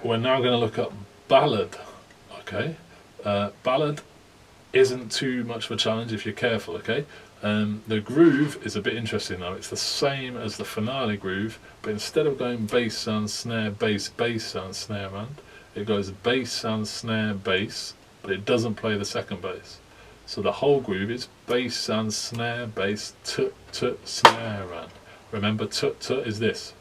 we're now going to look at Ballad. Okay, Ballad isn't too much of a challenge if you're careful. Okay, the groove is a bit interesting though. It's the same as the finale groove, but instead of going bass sound snare bass bass sound snare and it goes bass sound snare bass, but it doesn't play the second bass. So the whole groove is bass sound snare bass tut tut snare and. Remember, tut tut is this.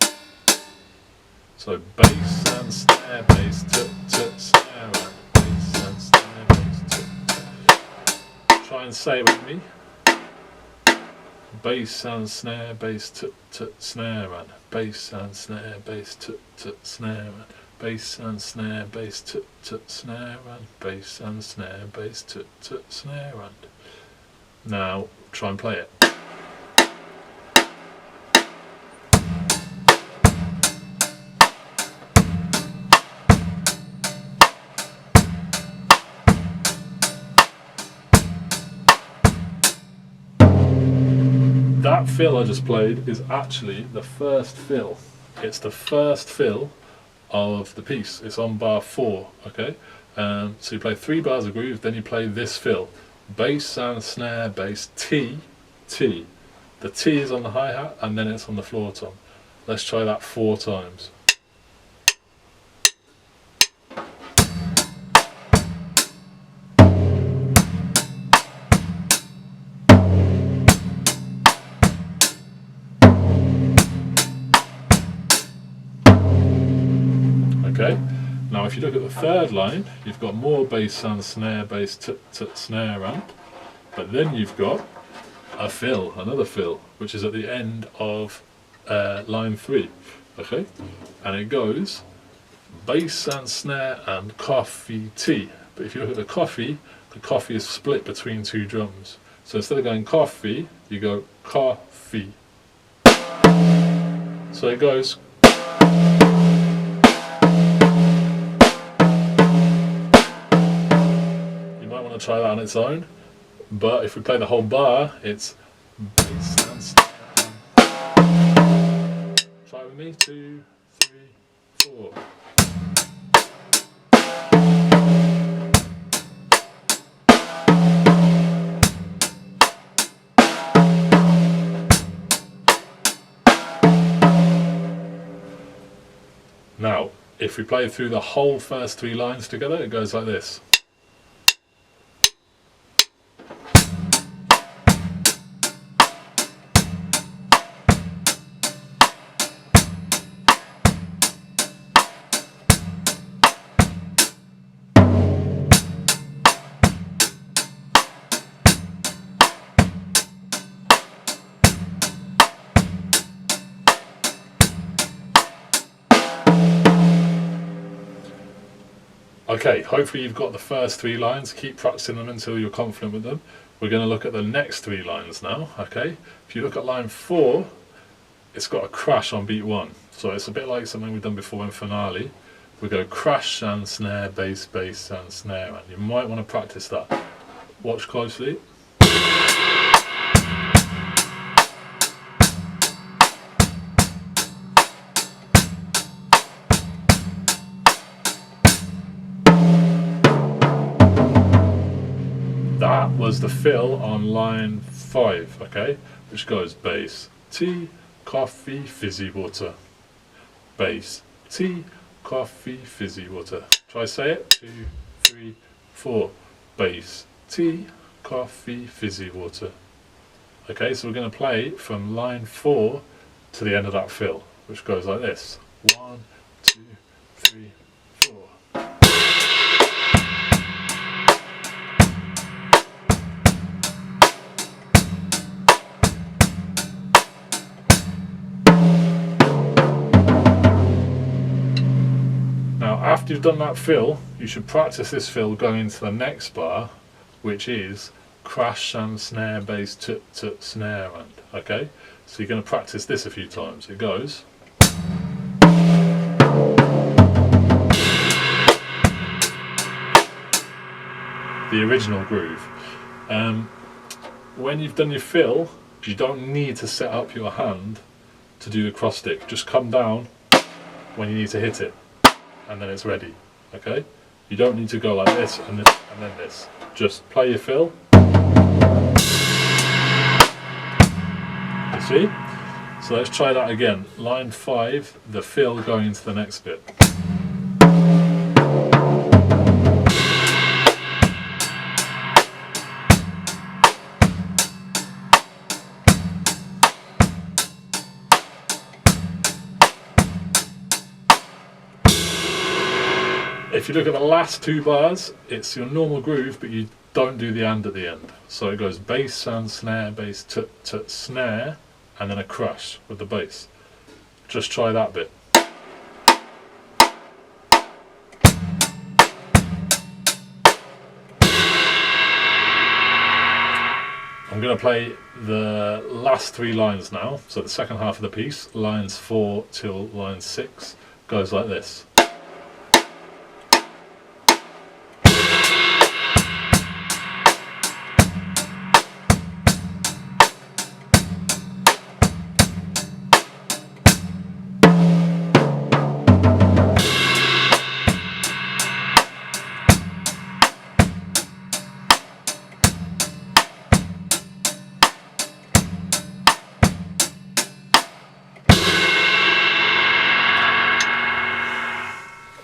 So bass and snare bass tut tut snare and bass and snare bass tut tut. Try and say it with me. Bass and snare bass tut tut snare and bass and snare bass tut tut snare and bass and snare bass tut tut snare and bass and snare bass tut tut snare and. Now try and play it. That fill I just played is actually the first fill. It's the first fill of the piece. It's on bar 4, okay? So you play 3 bars of groove, then you play this fill. Bass and snare, bass, T, T. The T is on the hi-hat and then it's on the floor tom. Let's try that 4 times. Okay, now if you look at the third line, you've got more bass and snare, bass, tut tut snare and, but then you've got a fill, another fill, which is at the end of line 3, okay, and it goes bass and snare and coffee T. But if you look at the coffee is split between 2 drums. So instead of going coffee, you go coffee. So it goes. Try that on its own, but if we play the whole bar, it's bass and snare. Try it with me, 2, 3, 4. Now, if we play through the whole first 3 lines together, it goes like this. Okay, hopefully you've got the first 3 lines. Keep practicing them until you're confident with them. We're going to look at the next 3 lines now, okay? If you look at line 4, it's got a crash on beat 1. So it's a bit like something we've done before in finale. We go crash and snare, bass, bass and snare. And you might want to practice that. Watch closely. That was the fill on line 5, okay, which goes bass, tea, coffee, fizzy water. Bass, tea, coffee, fizzy water. Try say it, 2, 3, 4. Bass, tea, coffee, fizzy water. Okay, so we're going to play from line 4 to the end of that fill, which goes like this. 1, 2, 3, 4. After you've done that fill, you should practice this fill going into the next bar, which is crash and snare, bass, tut tut snare and. Okay, so you're going to practice this a few times. It goes. The original groove. When you've done your fill, you don't need to set up your hand to do the cross stick. Just come down when you need to hit it. and then it's ready. Okay, you don't need to go like this and this and then this. Just play your fill. You see? So let's try that again. Line 5, the fill going into the next bit. If you look at the last 2 bars, it's your normal groove, but you don't do the and at the end. So it goes bass, sound, snare, bass, tut, snare, and then a crash with the bass. Just try that bit. I'm going to play the last 3 lines now. So the second half of the piece, lines 4 till line 6, goes like this.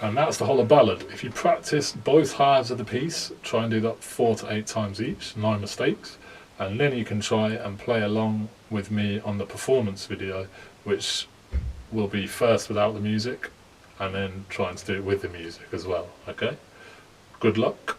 And that's the whole of Ballad. If you practice both halves of the piece, try and do that 4 to 8 times each, 9 mistakes, and then you can try and play along with me on the performance video, which will be first without the music, and then trying to do it with the music as well, okay? Good luck.